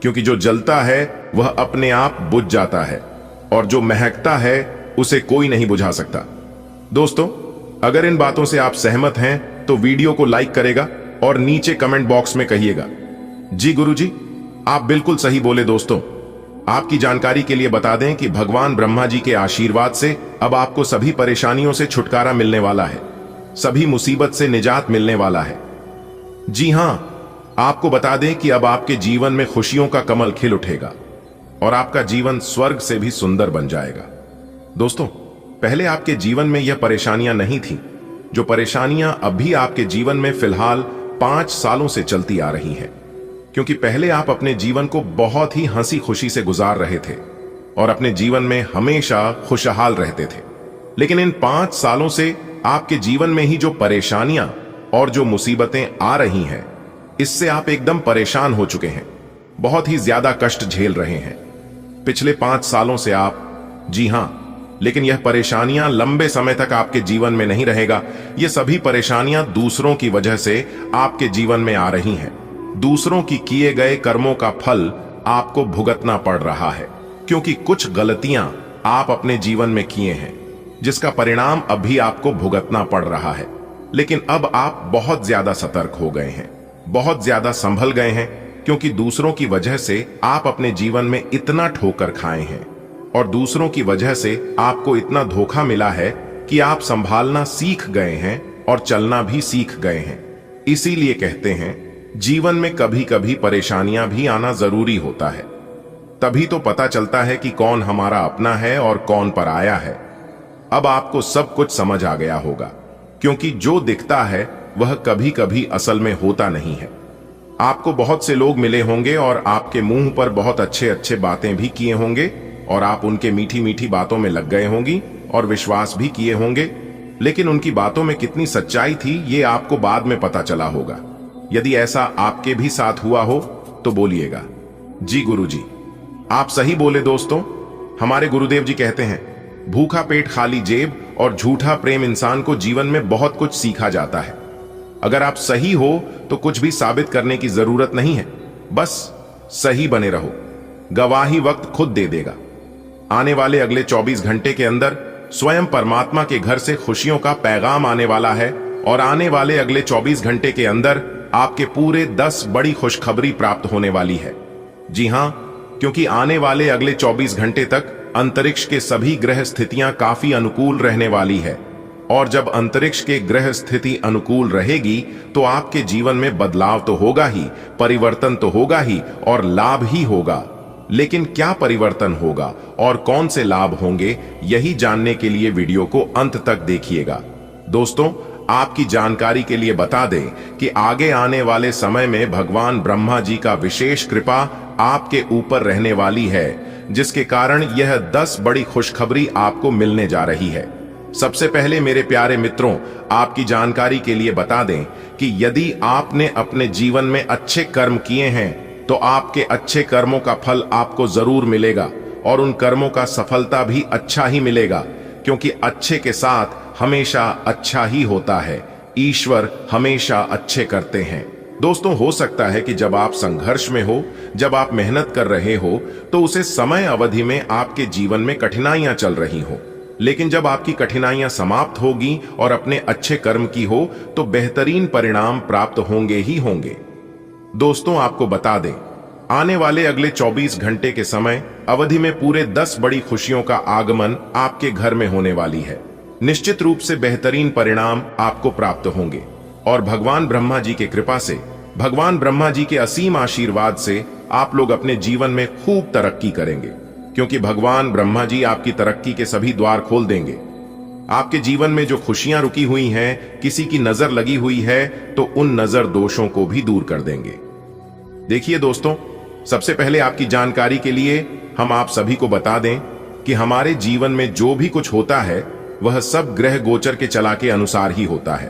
क्योंकि जो जलता है वह अपने आप बुझ जाता है और जो महकता है उसे कोई नहीं बुझा सकता। दोस्तों, अगर इन बातों से आप सहमत हैं तो वीडियो को लाइक करेगा और नीचे कमेंट बॉक्स में कहिएगा, जी गुरुजी आप बिल्कुल सही बोले। दोस्तों, आपकी जानकारी के लिए बता दें कि भगवान ब्रह्मा जी के आशीर्वाद से अब आपको सभी परेशानियों से छुटकारा मिलने वाला है, सभी मुसीबत से निजात मिलने वाला है। जी हां, आपको बता दें कि अब आपके जीवन में खुशियों का कमल खिल उठेगा और आपका जीवन स्वर्ग से भी सुंदर बन जाएगा। दोस्तों, पहले आपके जीवन में यह परेशानियां नहीं थी। जो परेशानियां अभी आपके जीवन में फिलहाल 5 सालों से चलती आ रही हैं, क्योंकि पहले आप अपने जीवन को बहुत ही हंसी खुशी से गुजार रहे थे और अपने जीवन में हमेशा खुशहाल रहते थे। लेकिन इन 5 सालों से आपके जीवन में ही जो परेशानियां और जो मुसीबतें आ रही हैं, इससे आप एकदम परेशान हो चुके हैं, बहुत ही ज्यादा कष्ट झेल रहे हैं। पिछले 5 सालों से आप, जी हां, लेकिन यह परेशानियां लंबे समय तक आपके जीवन में नहीं रहेगा। यह सभी परेशानियां दूसरों की वजह से आपके जीवन में आ रही हैं। दूसरों की किए गए कर्मों का फल आपको भुगतना पड़ रहा है, क्योंकि कुछ गलतियां आप अपने जीवन में किए हैं, जिसका परिणाम अभी आपको भुगतना पड़ रहा है। लेकिन अब आप बहुत ज्यादा सतर्क हो गए हैं, बहुत ज्यादा संभल गए हैं, क्योंकि दूसरों की वजह से आप अपने जीवन में इतना ठोकर खाए हैं और दूसरों की वजह से आपको इतना धोखा मिला है कि आप संभालना सीख गए हैं और चलना भी सीख गए हैं। इसीलिए कहते हैं, जीवन में कभी कभी परेशानियां भी आना जरूरी होता है। तभी तो पता चलता है कि कौन हमारा अपना है और कौन पराया है। अब आपको सब कुछ समझ आ गया होगा, क्योंकि जो दिखता है वह कभी कभी असल में होता नहीं है। आपको बहुत से लोग मिले होंगे और आपके मुंह पर बहुत अच्छे अच्छे बातें भी किए होंगे और आप उनके मीठी मीठी बातों में लग गए होंगी और विश्वास भी किए होंगे। लेकिन उनकी बातों में कितनी सच्चाई थी, ये आपको बाद में पता चला होगा। यदि ऐसा आपके भी साथ हुआ हो तो बोलिएगा, जी गुरुजी, आप सही बोले। दोस्तों, हमारे गुरुदेव जी कहते हैं, भूखा पेट खाली जेब और झूठा प्रेम इंसान को जीवन में बहुत कुछ सीखा जाता है। अगर आप सही हो तो कुछ भी साबित करने की जरूरत नहीं है, बस सही बने रहो। गवाही वक्त खुद दे देगा। आने वाले अगले 24 घंटे के अंदर स्वयं परमात्मा के घर से खुशियों का पैगाम आने वाला है और आने वाले अगले 24 घंटे के अंदर आपके पूरे 10 बड़ी खुशखबरी प्राप्त होने वाली है। जी हां, क्योंकि आने वाले अगले 24 घंटे तक अंतरिक्ष के सभी ग्रह स्थितियां काफी अनुकूल रहने वाली है और जब अंतरिक्ष के ग्रह स्थिति अनुकूल रहेगी तो आपके जीवन में बदलाव तो होगा ही, परिवर्तन तो होगा ही और लाभ ही होगा। लेकिन क्या परिवर्तन होगा और कौन से लाभ होंगे, यही जानने के लिए वीडियो को अंत तक देखिएगा। दोस्तों, आपकी जानकारी के लिए बता दें कि आगे आने वाले समय में भगवान ब्रह्मा जी का विशेष कृपा आपके ऊपर रहने वाली है, जिसके कारण यह 10 बड़ी खुशखबरी आपको मिलने जा रही है। सबसे पहले मेरे प्यारे मित्रों, आपकी जानकारी के लिए बता दें कि यदि आपने अपने जीवन में अच्छे कर्म किए हैं तो आपके अच्छे कर्मों का फल आपको जरूर मिलेगा और उन कर्मों का सफलता भी अच्छा ही मिलेगा, क्योंकि अच्छे के साथ हमेशा अच्छा ही होता है। ईश्वर हमेशा अच्छे करते हैं। दोस्तों, हो सकता है कि जब आप संघर्ष में हो, जब आप मेहनत कर रहे हो, तो उसे समय अवधि में आपके जीवन में कठिनाइयां चल रही हो, लेकिन जब आपकी कठिनाइयां समाप्त होगी और अपने अच्छे कर्म की हो तो बेहतरीन परिणाम प्राप्त होंगे ही होंगे। दोस्तों, आपको बता दें, आने वाले अगले 24 घंटे के समय अवधि में पूरे 10 बड़ी खुशियों का आगमन आपके घर में होने वाली है। निश्चित रूप से बेहतरीन परिणाम आपको प्राप्त होंगे और भगवान ब्रह्मा जी की कृपा से, भगवान ब्रह्मा जी के असीम आशीर्वाद से आप लोग अपने जीवन में खूब तरक्की करेंगे, क्योंकि भगवान ब्रह्मा जी आपकी तरक्की के सभी द्वार खोल देंगे। आपके जीवन में जो खुशियां रुकी हुई हैं, किसी की नजर लगी हुई है, तो उन नजर दोषों को भी दूर कर देंगे। देखिए दोस्तों, सबसे पहले आपकी जानकारी के लिए हम आप सभी को बता दें कि हमारे जीवन में जो भी कुछ होता है वह सब ग्रह गोचर के चला के अनुसार ही होता है।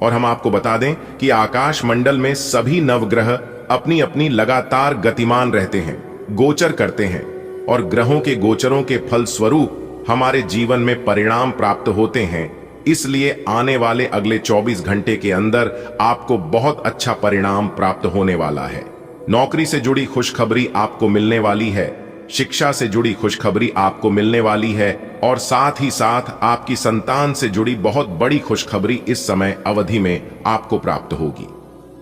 और हम आपको बता दें कि आकाश मंडल में सभी नवग्रह अपनी अपनी लगातार गतिमान रहते हैं, गोचर करते हैं और ग्रहों के गोचरों के फल स्वरूप हमारे जीवन में परिणाम प्राप्त होते हैं। इसलिए आने वाले अगले 24 घंटे के अंदर आपको बहुत अच्छा परिणाम प्राप्त होने वाला है। नौकरी से जुड़ी खुशखबरी आपको मिलने वाली है, शिक्षा से जुड़ी खुशखबरी आपको मिलने वाली है और साथ ही साथ आपकी संतान से जुड़ी बहुत बड़ी खुशखबरी इस समय अवधि में आपको प्राप्त होगी।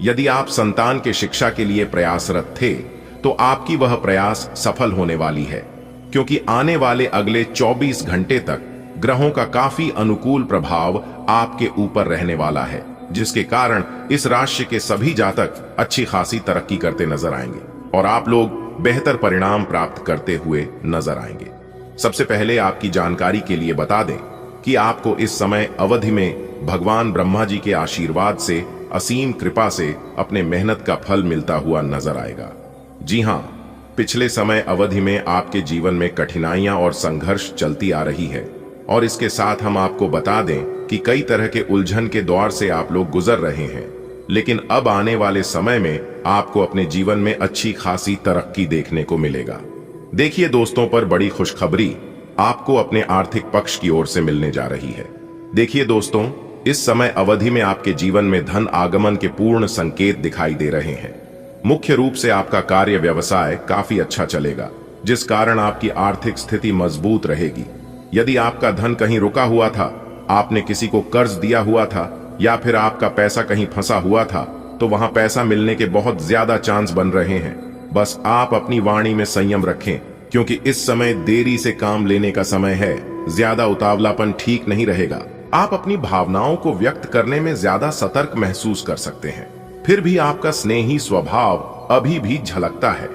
यदि आप संतान के शिक्षा के लिए प्रयासरत थे तो आपकी वह प्रयास सफल होने वाली है, क्योंकि आने वाले अगले 24 घंटे तक ग्रहों का काफी अनुकूल प्रभाव आपके ऊपर रहने वाला है, जिसके कारण इस राशि के सभी जातक अच्छी खासी तरक्की करते नजर आएंगे और आप लोग बेहतर परिणाम प्राप्त करते हुए नजर आएंगे। सबसे पहले आपकी जानकारी के लिए बता दें कि आपको इस समय अवधि में भगवान ब्रह्मा जी के आशीर्वाद से, असीम कृपा से अपने मेहनत का फल मिलता हुआ नजर आएगा। जी हां, पिछले समय अवधि में आपके जीवन में कठिनाइयां और संघर्ष चलती आ रही है और इसके साथ हम आपको बता दें कि कई तरह के उलझन के दौर से आप लोग गुजर रहे हैं, लेकिन अब आने वाले समय में आपको अपने जीवन में अच्छी खासी तरक्की देखने को मिलेगा। देखिए दोस्तों, पर बड़ी खुशखबरी आपको अपने आर्थिक पक्ष की ओर से मिलने जा रही है। देखिए दोस्तों, इस समय अवधि में आपके जीवन में धन आगमन के पूर्ण संकेत दिखाई दे रहे हैं। मुख्य रूप से आपका कार्य व्यवसाय काफी अच्छा चलेगा, जिस कारण आपकी आर्थिक स्थिति मजबूत रहेगी। यदि आपका धन कहीं रुका हुआ था, आपने किसी को कर्ज दिया हुआ था या फिर आपका पैसा कहीं फंसा हुआ था, तो वहां पैसा मिलने के बहुत ज्यादा चांस बन रहे हैं। बस आप अपनी वाणी में संयम रखें, क्योंकि इस समय देरी से काम लेने का समय है। ज्यादा उतावलापन ठीक नहीं रहेगा। आप अपनी भावनाओं को व्यक्त करने में ज्यादा सतर्क महसूस कर सकते हैं, फिर भी आपका स्नेही स्वभाव अभी भी झलकता है।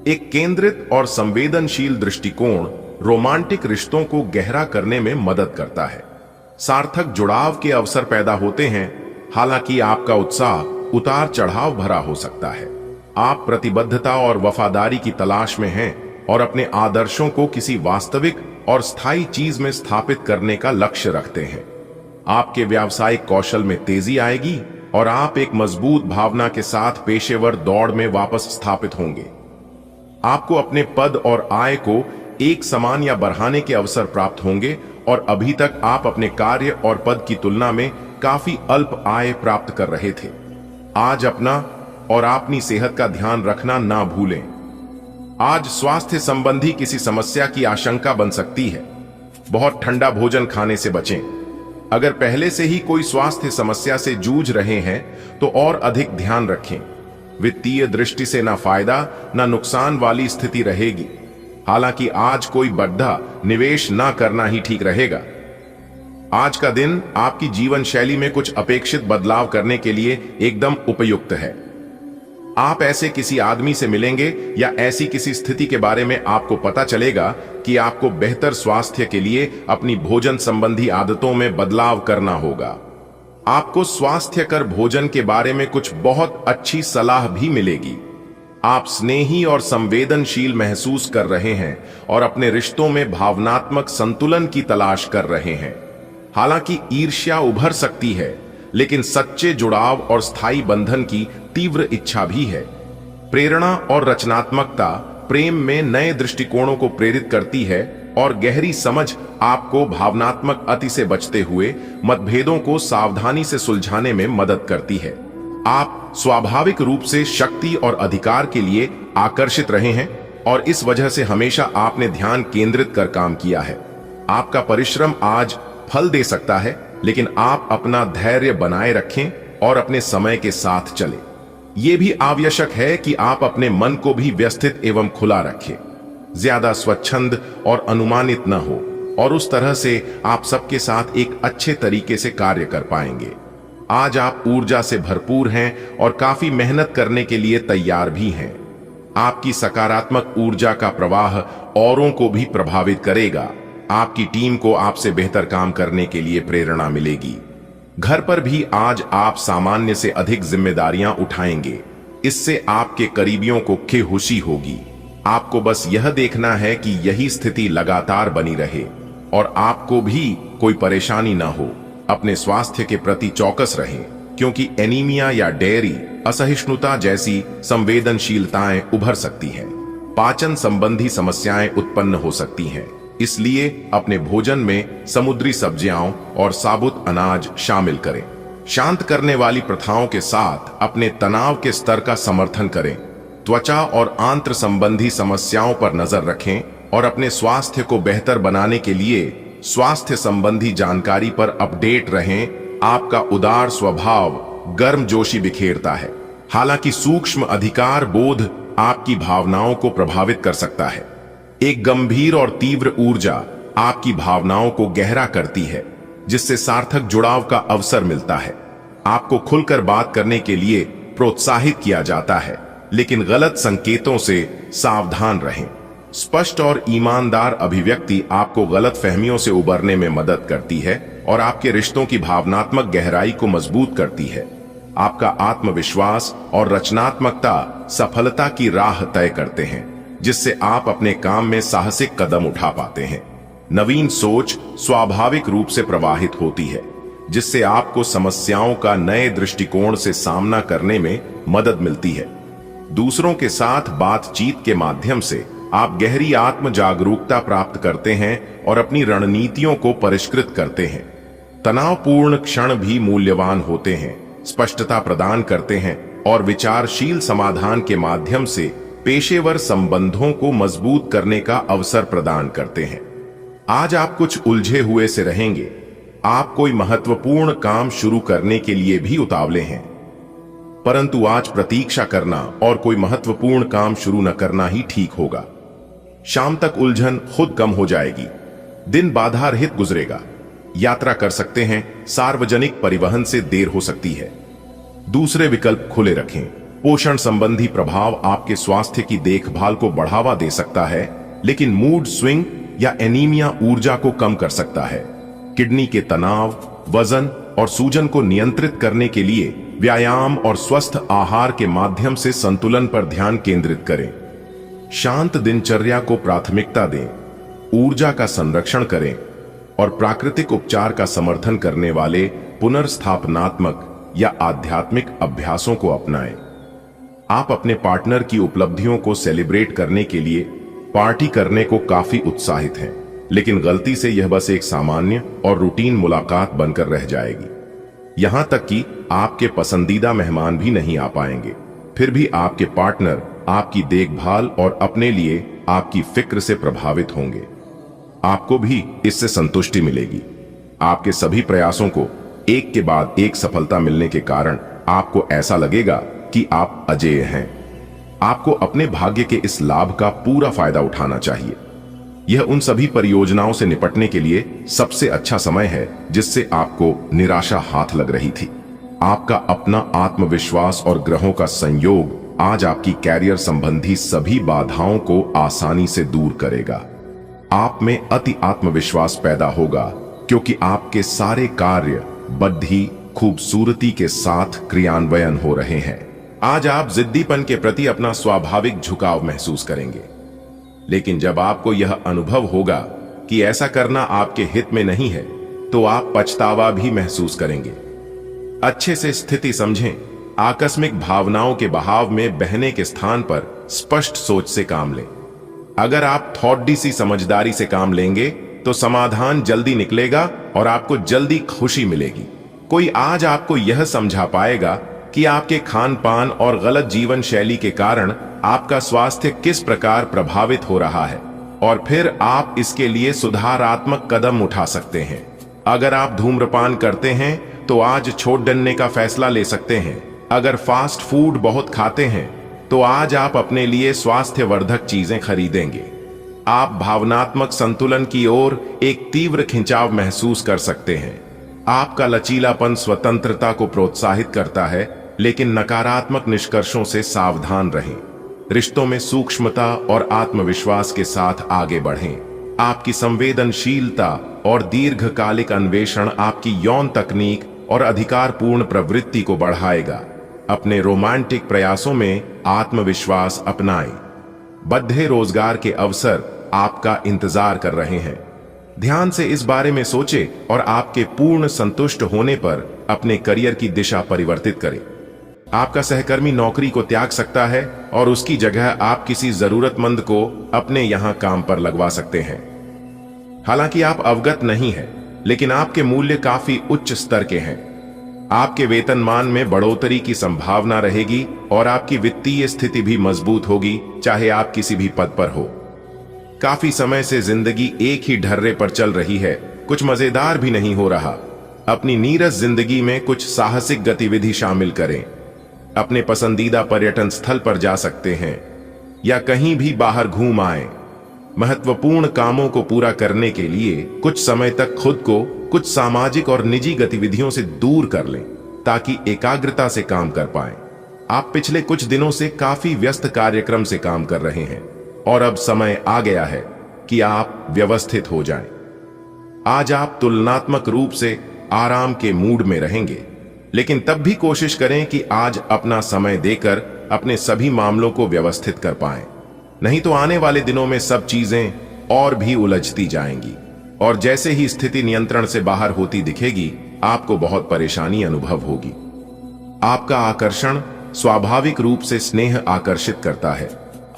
एक केंद्रित और संवेदनशील दृष्टिकोण रोमांटिक रिश्तों को गहरा करने में मदद करता है। सार्थक जुड़ाव के अवसर पैदा होते हैं। हालांकि आपका उत्साह उतार चढ़ाव भरा हो सकता है। आप प्रतिबद्धता और वफादारी की तलाश में हैं और अपने आदर्शों को किसी वास्तविक और स्थायी चीज में स्थापित करने का लक्ष्य रखते हैं। आपके व्यावसायिक कौशल में तेजी आएगी और आप एक मजबूत भावना के साथ पेशेवर दौड़ में वापस स्थापित होंगे। आपको अपने पद और आय को एक समान या बढ़ाने के अवसर प्राप्त होंगे और अभी तक आप अपने कार्य और पद की तुलना में काफी अल्प आय प्राप्त कर रहे थे। आज अपना और अपनी सेहत का ध्यान रखना ना भूलें। आज स्वास्थ्य संबंधी किसी समस्या की आशंका बन सकती है। बहुत ठंडा भोजन खाने से बचें। अगर पहले से ही कोई स्वास्थ्य समस्या से जूझ रहे हैं तो और अधिक ध्यान रखें। वित्तीय दृष्टि से ना फायदा ना नुकसान वाली स्थिति रहेगी। हालांकि आज कोई बड़ा निवेश ना करना ही ठीक रहेगा। आज का दिन आपकी जीवन शैली में कुछ अपेक्षित बदलाव करने के लिए एकदम उपयुक्त है। आप ऐसे किसी आदमी से मिलेंगे या ऐसी किसी स्थिति के बारे में आपको पता चलेगा कि आपको बेहतर स्वास्थ्य के लिए अपनी भोजन संबंधी आदतों में बदलाव करना होगा। आपको स्वास्थ्यकर भोजन के बारे में कुछ बहुत अच्छी सलाह भी मिलेगी। आप स्नेही और संवेदनशील महसूस कर रहे हैं और अपने रिश्तों में भावनात्मक संतुलन की तलाश कर रहे हैं। हालांकि ईर्ष्या उभर सकती है, लेकिन सच्चे जुड़ाव और स्थायी बंधन की तीव्र इच्छा भी है। प्रेरणा और रचनात्मकता प्रेम में नए दृष्टिकोणों को प्रेरित करती है और गहरी समझ आपको भावनात्मक अति से बचते हुए मतभेदों को सावधानी से सुलझाने में मदद करती है। आप स्वाभाविक रूप से शक्ति और अधिकार के लिए आकर्षित रहे हैं और इस वजह से हमेशा आपने ध्यान केंद्रित कर काम किया है। आपका परिश्रम आज फल दे सकता है, लेकिन आप अपना धैर्य बनाए रखें और अपने समय के साथ चलें। यह भी आवश्यक है कि आप अपने मन को भी व्यवस्थित एवं खुला रखें। ज्यादा स्वच्छंद और अनुमानित न हो और उस तरह से आप सबके साथ एक अच्छे तरीके से कार्य कर पाएंगे। आज आप ऊर्जा से भरपूर हैं और काफी मेहनत करने के लिए तैयार भी हैं। आपकी सकारात्मक ऊर्जा का प्रवाह औरों को भी प्रभावित करेगा। आपकी टीम को आपसे बेहतर काम करने के लिए प्रेरणा मिलेगी। घर पर भी आज आप सामान्य से अधिक जिम्मेदारियां उठाएंगे। इससे आपके करीबियों को खुशी होगी। आपको बस यह देखना है कि यही स्थिति लगातार बनी रहे और आपको भी कोई परेशानी ना हो। अपने स्वास्थ्य के प्रति चौकस रहें, क्योंकि एनीमिया या डेयरी असहिष्णुता जैसी संवेदनशीलताएं उभर सकती हैं। पाचन संबंधी समस्याएं उत्पन्न हो सकती हैं। इसलिए अपने भोजन में समुद्री सब्जियां और साबुत अनाज शामिल करें। शांत करने वाली प्रथाओं के साथ अपने तनाव के स्तर का समर्थन करें। त्वचा और आंत्र संबंधी समस्याओं पर नजर रखें और अपने स्वास्थ्य को बेहतर बनाने के लिए स्वास्थ्य संबंधी जानकारी पर अपडेट रहें। आपका उदार स्वभाव गर्मजोशी बिखेरता है। हालांकि सूक्ष्म अधिकार बोध आपकी भावनाओं को प्रभावित कर सकता है। एक गंभीर और तीव्र ऊर्जा आपकी भावनाओं को गहरा करती है, जिससे सार्थक जुड़ाव का अवसर मिलता है। आपको खुलकर बात करने के लिए प्रोत्साहित किया जाता है। लेकिन गलत संकेतों से सावधान रहें। स्पष्ट और ईमानदार अभिव्यक्ति आपको गलत फहमियों से उबरने में मदद करती है और आपके रिश्तों की भावनात्मक गहराई को मजबूत करती है। आपका आत्मविश्वास और रचनात्मकता सफलता की राह तय करते हैं, जिससे आप अपने काम में साहसिक कदम उठा पाते हैं। नवीन सोच स्वाभाविक रूप से प्रवाहित होती है, जिससे आपको समस्याओं का नए दृष्टिकोण से सामना करने में मदद मिलती है। दूसरों के साथ बातचीत के माध्यम से आप गहरी आत्म जागरूकता प्राप्त करते हैं और अपनी रणनीतियों को परिष्कृत करते हैं। तनावपूर्ण क्षण भी मूल्यवान होते हैं, स्पष्टता प्रदान करते हैं और विचारशील समाधान के माध्यम से पेशेवर संबंधों को मजबूत करने का अवसर प्रदान करते हैं। आज आप कुछ उलझे हुए से रहेंगे। आप कोई महत्वपूर्ण काम शुरू करने के लिए भी उतावले हैं, परंतु आज प्रतीक्षा करना और कोई महत्वपूर्ण काम शुरू न करना ही ठीक होगा। शाम तक उलझन खुद कम हो जाएगी। दिन बाधा रहित गुजरेगा। यात्रा कर सकते हैं। सार्वजनिक परिवहन से देर हो सकती है। दूसरे विकल्प खुले रखें। पोषण संबंधी प्रभाव आपके स्वास्थ्य की देखभाल को बढ़ावा दे सकता है, लेकिन मूड स्विंग या एनीमिया ऊर्जा को कम कर सकता है। किडनी के तनाव, वजन और सूजन को नियंत्रित करने के लिए व्यायाम और स्वस्थ आहार के माध्यम से संतुलन पर ध्यान केंद्रित करें। शांत दिनचर्या को प्राथमिकता दें, ऊर्जा का संरक्षण करें और प्राकृतिक उपचार का समर्थन करने वाले पुनर्स्थापनात्मक या आध्यात्मिक अभ्यासों को अपनाएं। आप अपने पार्टनर की उपलब्धियों को सेलिब्रेट करने के लिए पार्टी करने को काफी उत्साहित हैं, लेकिन गलती से यह बस एक सामान्य और रूटीन मुलाकात बनकर रह जाएगी। यहां तक कि आपके पसंदीदा मेहमान भी नहीं आ पाएंगे। फिर भी आपके पार्टनर आपकी देखभाल और अपने लिए आपकी फिक्र से प्रभावित होंगे। आपको भी इससे संतुष्टि मिलेगी। आपके सभी प्रयासों को एक के बाद एक सफलता मिलने के कारण आपको ऐसा लगेगा कि आप अजेय हैं। आपको अपने भाग्य के इस लाभ का पूरा फायदा उठाना चाहिए। यह उन सभी परियोजनाओं से निपटने के लिए सबसे अच्छा समय है जिससे आपको निराशा हाथ लग रही थी। आपका अपना आत्मविश्वास और ग्रहों का संयोग आज आपकी कैरियर संबंधी सभी बाधाओं को आसानी से दूर करेगा। आप में अति आत्मविश्वास पैदा होगा क्योंकि आपके सारे कार्य बुद्धि खूबसूरती के साथ क्रियान्वयन हो रहे हैं। आज आप जिद्दीपन के प्रति अपना स्वाभाविक झुकाव महसूस करेंगे, लेकिन जब आपको यह अनुभव होगा कि ऐसा करना आपके हित में नहीं है, तो आप पछतावा भी महसूस करेंगे। अच्छे से स्थिति समझें। आकस्मिक भावनाओं के बहाव में बहने के स्थान पर स्पष्ट सोच से काम लें। अगर आप थोड़ी सी समझदारी से काम लेंगे तो समाधान जल्दी निकलेगा और आपको जल्दी खुशी मिलेगी। कोई आज आपको यह समझा पाएगा कि आपके खान पान और गलत जीवन शैली के कारण आपका स्वास्थ्य किस प्रकार प्रभावित हो रहा है, और फिर आप इसके लिए सुधारात्मक कदम उठा सकते हैं। अगर आप धूम्रपान करते हैं तो आज छोड़ देने का फैसला ले सकते हैं। अगर फास्ट फूड बहुत खाते हैं तो आज आप अपने लिए स्वास्थ्यवर्धक चीजें खरीदेंगे। आप भावनात्मक संतुलन की ओर एक तीव्र खिंचाव महसूस कर सकते हैं। आपका लचीलापन स्वतंत्रता को प्रोत्साहित करता है, लेकिन नकारात्मक निष्कर्षों से सावधान रहें। रिश्तों में सूक्ष्मता और आत्मविश्वास के साथ आगे बढ़ें। आपकी संवेदनशीलता और दीर्घकालिक अन्वेषण आपकी यौन तकनीक और अधिकारपूर्ण प्रवृत्ति को बढ़ाएगा। अपने रोमांटिक प्रयासों में आत्मविश्वास अपनाएं। बद्धे रोजगार के अवसर आपका इंतजार कर रहे हैं। ध्यान से इस बारे में सोचें और आपके पूर्ण संतुष्ट होने पर अपने करियर की दिशा परिवर्तित करें। आपका सहकर्मी नौकरी को त्याग सकता है और उसकी जगह आप किसी जरूरतमंद को अपने यहां काम पर लगवा सकते हैं। हालांकि आप अवगत नहीं हैं, लेकिन आपके मूल्य काफी उच्च स्तर के हैं। आपके वेतनमान में बढ़ोतरी की संभावना रहेगी और आपकी वित्तीय स्थिति भी मजबूत होगी, चाहे आप किसी भी पद पर हो। काफी समय से जिंदगी एक ही ढर्रे पर चल रही है, कुछ मजेदार भी नहीं हो रहा। अपनी नीरस जिंदगी में कुछ साहसिक गतिविधि शामिल करें। अपने पसंदीदा पर्यटन स्थल पर जा सकते हैं या कहीं भी बाहर घूम आए। महत्वपूर्ण कामों को पूरा करने के लिए कुछ समय तक खुद को कुछ सामाजिक और निजी गतिविधियों से दूर कर लें, ताकि एकाग्रता से काम कर पाएं। आप पिछले कुछ दिनों से काफी व्यस्त कार्यक्रम से काम कर रहे हैं और अब समय आ गया है कि आप व्यवस्थित हो जाएं। आज आप तुलनात्मक रूप से आराम के मूड में रहेंगे, लेकिन तब भी कोशिश करें कि आज अपना समय देकर अपने सभी मामलों को व्यवस्थित कर पाएं। नहीं तो आने वाले दिनों में सब चीजें और भी उलझती जाएंगी और जैसे ही स्थिति नियंत्रण से बाहर होती दिखेगी, आपको बहुत परेशानी अनुभव होगी। आपका आकर्षण स्वाभाविक रूप से स्नेह आकर्षित करता है,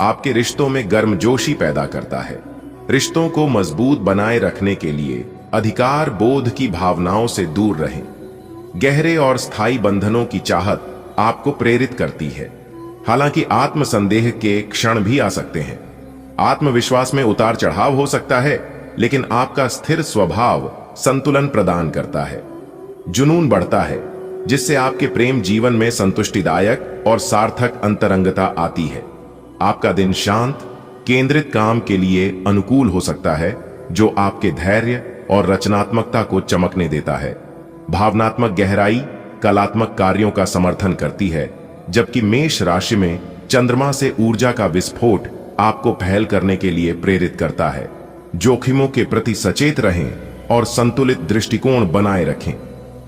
आपके रिश्तों में गर्मजोशी पैदा करता है। रिश्तों को मजबूत बनाए रखने के लिए अधिकार बोध की भावनाओं से दूर रहें। गहरे और स्थायी बंधनों की चाहत आपको प्रेरित करती है। हालांकि आत्मसंदेह के क्षण भी आ सकते हैं, आत्मविश्वास में उतार चढ़ाव हो सकता है, लेकिन आपका स्थिर स्वभाव संतुलन प्रदान करता है। जुनून बढ़ता है, जिससे आपके प्रेम जीवन में संतुष्टिदायक और सार्थक अंतरंगता आती है। आपका दिन शांत, केंद्रित काम के लिए अनुकूल हो सकता है, जो आपके धैर्य और रचनात्मकता को चमकने देता है। भावनात्मक गहराई कलात्मक कार्यों का समर्थन करती है, जबकि मेष राशि में चंद्रमा से ऊर्जा का विस्फोट आपको पहल करने के लिए प्रेरित करता है। जोखिमों के प्रति सचेत रहें और संतुलित दृष्टिकोण बनाए रखें।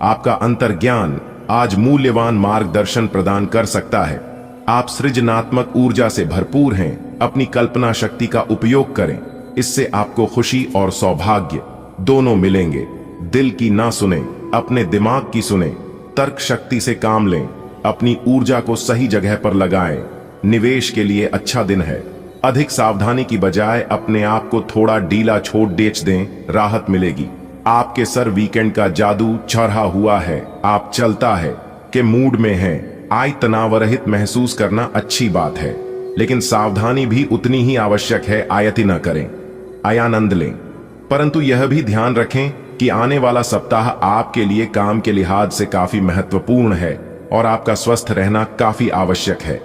आपका अंतर्ज्ञान आज मूल्यवान मार्गदर्शन प्रदान कर सकता है। आप सृजनात्मक ऊर्जा से भरपूर हैं। अपनी कल्पना शक्ति का उपयोग करें, इससे आपको खुशी और सौभाग्य दोनों मिलेंगे। दिल की ना सुने, अपने दिमाग की सुने। तर्क शक्ति से काम लें, अपनी ऊर्जा को सही जगह पर लगाएं। निवेश के लिए अच्छा दिन है। अधिक सावधानी की बजाय अपने आप को थोड़ा ढीला छोड़ बेच दें, राहत मिलेगी। आपके सर वीकेंड का जादू चढ़ा हुआ है। आप चलता है के मूड में हैं। आय तनाव रहित महसूस करना अच्छी बात है, लेकिन सावधानी भी उतनी ही आवश्यक है। आयति न करें, आनंद लें, परंतु यह भी ध्यान रखें कि आने वाला सप्ताह आपके लिए काम के लिहाज से काफी महत्वपूर्ण है और आपका स्वस्थ रहना काफी आवश्यक है।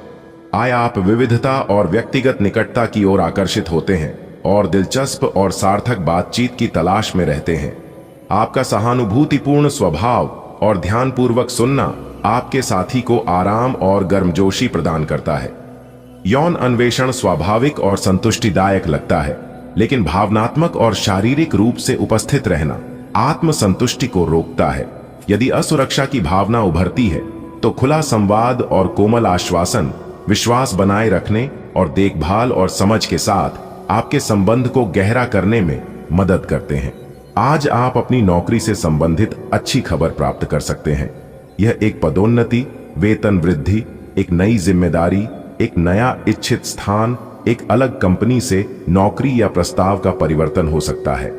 आप विविधता और व्यक्तिगत निकटता की ओर आकर्षित होते हैं और दिलचस्प और सार्थक बातचीत की तलाश में रहते हैं। आपका सहानुभूतिपूर्ण स्वभाव और ध्यानपूर्वक सुनना आपके साथी को आराम और गर्मजोशी प्रदान करता है। यौन अन्वेषण स्वाभाविक और संतुष्टिदायक लगता है, लेकिन भावनात्मक और शारीरिक रूप से उपस्थित रहना आत्मसंतुष्टि को रोकता है। यदि असुरक्षा की भावना उभरती है, तो खुला संवाद और कोमल आश्वासन विश्वास बनाए रखने और देखभाल और समझ के साथ आपके संबंध को गहरा करने में मदद करते हैं। आज आप अपनी नौकरी से संबंधित अच्छी खबर प्राप्त कर सकते हैं। यह एक पदोन्नति, वेतन वृद्धि, एक नई जिम्मेदारी, एक नया इच्छित स्थान, एक अलग कंपनी से नौकरी या प्रस्ताव का परिवर्तन हो सकता है।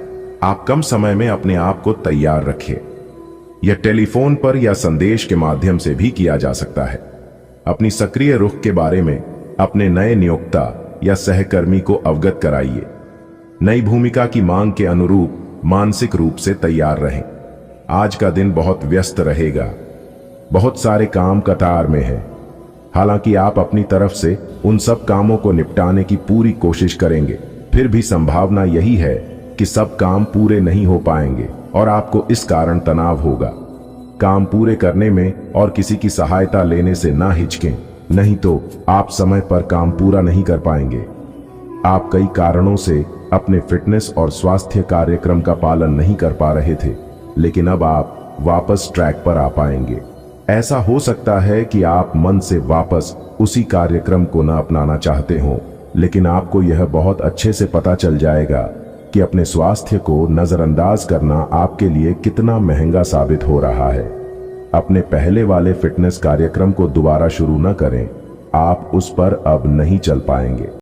आप कम समय में अपने आप को तैयार रखिए। यह टेलीफोन पर या संदेश के माध्यम से भी किया जा सकता है। अपनी सक्रिय रुख के बारे में अपने नए नियोक्ता या सहकर्मी को अवगत कराइए। नई भूमिका की मांग के अनुरूप मानसिक रूप से तैयार रहें। आज का दिन बहुत व्यस्त रहेगा, बहुत सारे काम कतार में हैं। हालांकि आप अपनी तरफ से उन सब कामों को निपटाने की पूरी कोशिश करेंगे, फिर भी संभावना यही है कि सब काम पूरे नहीं हो पाएंगे और आपको इस कारण तनाव होगा। काम पूरे करने में और किसी की सहायता लेने से ना हिचकें, नहीं तो आप समय पर काम पूरा नहीं कर पाएंगे। आप कई कारणों से अपने फिटनेस और स्वास्थ्य कार्यक्रम का पालन नहीं कर पा रहे थे, लेकिन अब आप वापस ट्रैक पर आ पाएंगे। ऐसा हो सकता है कि आप मन से वापस उसी कार्यक्रम को न अपनाना चाहते हो, लेकिन आपको यह बहुत अच्छे से पता चल जाएगा कि अपने स्वास्थ्य को नजरअंदाज करना आपके लिए कितना महंगा साबित हो रहा है। अपने पहले वाले फिटनेस कार्यक्रम को दोबारा शुरू न करें, आप उस पर अब नहीं चल पाएंगे।